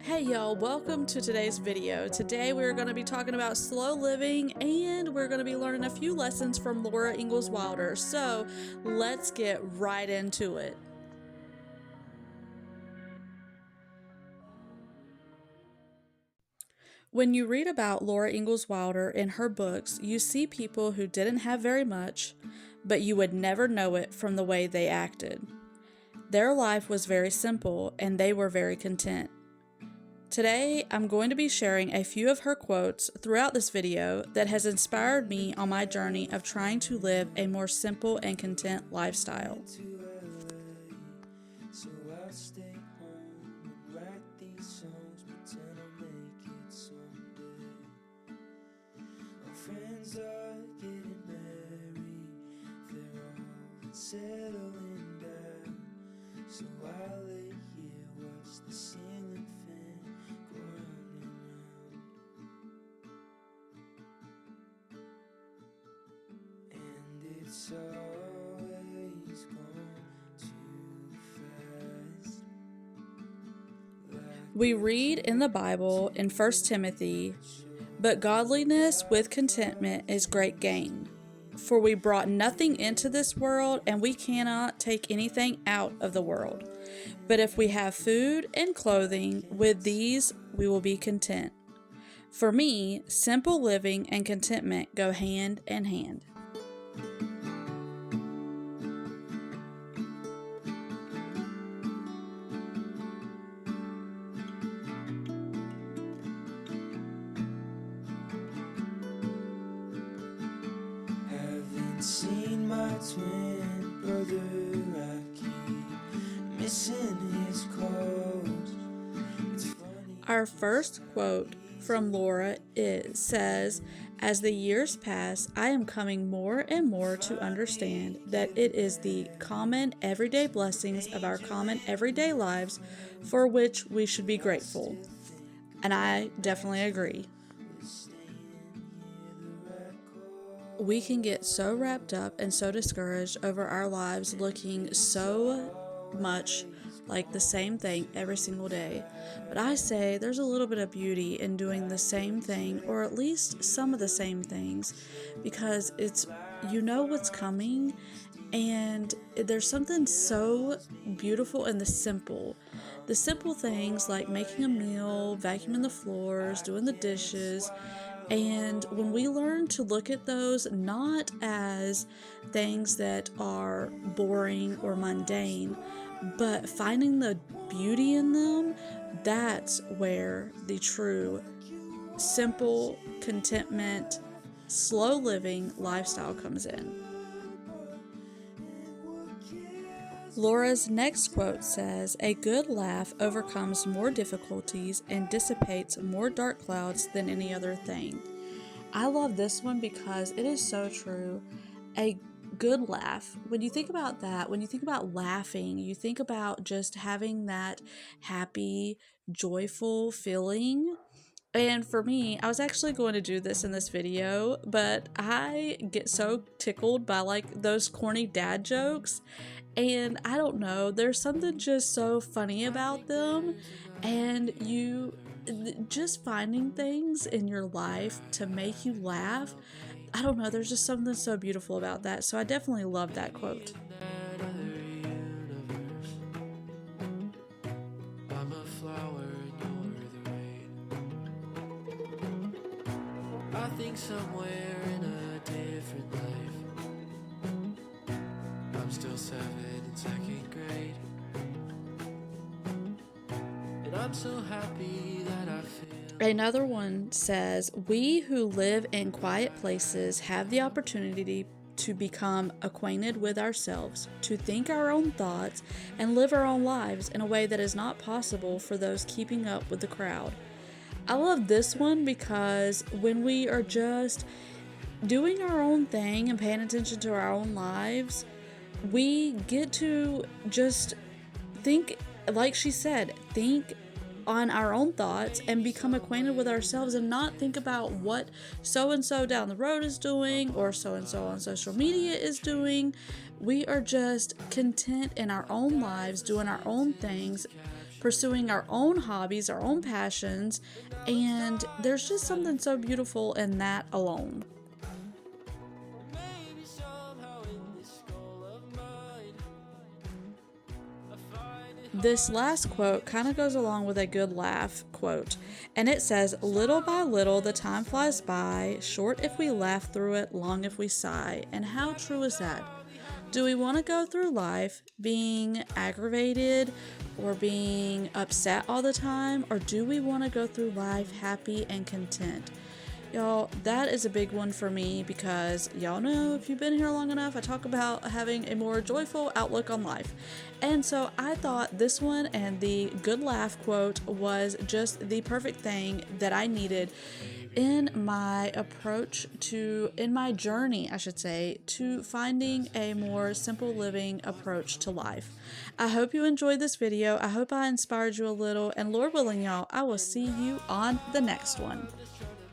Hey y'all, welcome to today's video. Today we're going to be talking about slow living and we're going to be learning a few lessons from Laura Ingalls Wilder. So let's get right into it. When you read about Laura Ingalls Wilder in her books, you see people who didn't have very much, but you would never know it from the way they acted. Their life was very simple and they were very content. Today, I'm going to be sharing a few of her quotes throughout this video that has inspired me on my journey of trying to live a more simple and content lifestyle. Settling down, so I lay here, watch the ceiling fan go round and round, and it's always gone too fast. We read in the Bible in 1 Timothy, "But godliness with contentment is great gain. For we brought nothing into this world, and we cannot take anything out of the world. But if we have food and clothing, with these we will be content." For me, simple living and contentment go hand in hand. Seen my twin brother, I keep missing his calls. It's funny. Our first quote from Laura says, "As the years pass, I am coming more and more to understand that it is the common everyday blessings of our common everyday lives for which we should be grateful." And I definitely agree. We can get so wrapped up and so discouraged over our lives looking so much like the same thing every single day. But I say there's a little bit of beauty in doing the same thing, or at least some of the same things, because you know what's coming, and there's something so beautiful in the simple things like making a meal, vacuuming the floors, doing the dishes. And when we learn to look at those not as things that are boring or mundane, but finding the beauty in them, that's where the true simple contentment, slow living lifestyle comes in. Laura's next quote says, "A good laugh overcomes more difficulties and dissipates more dark clouds than any other thing." I love this one because it is so true. A good laugh. When you think about that, when you think about laughing, you think about just having that happy, joyful feeling. And for me, I was actually going to do this in this video, but I get so tickled by like those corny dad jokes. And I don't know, there's something just so funny about them. And you just finding things in your life to make you laugh. I don't know, there's just something so beautiful about that. So I definitely love that quote. I'm a flower and you're the rain. I think somewhere in a different life I'm still 7 in 2nd grade, and I'm so happy that I feel. Another one says, "We who live in quiet places have the opportunity to become acquainted with ourselves, to think our own thoughts, and live our own lives in a way that is not possible for those keeping up with the crowd." I love this one because when we are just doing our own thing and paying attention to our own lives, we get to just think, like she said, think on our own thoughts and become acquainted with ourselves and not think about what so-and-so down the road is doing or so-and-so on social media is doing. We are just content in our own lives, doing our own things, pursuing our own hobbies, our own passions, and there's just something so beautiful in that alone. Maybe somehow in this skull of mine, I find it This last quote kind of goes along with a good laugh quote, and it says, "Little by little the time flies by, short if we laugh through it, long if we sigh." And how true is that? Do we want to go through life being aggravated or being upset all the time, or do we want to go through life happy and content? Y'all, that is a big one for me because y'all know, if you've been here long enough, I talk about having a more joyful outlook on life. And so I thought this one and the good laugh quote was just the perfect thing that I needed in my journey, I should say, to finding a more simple living approach to life. I hope you enjoyed this video. I hope I inspired you a little, and Lord willing, y'all, I will see you on the next one. just trying to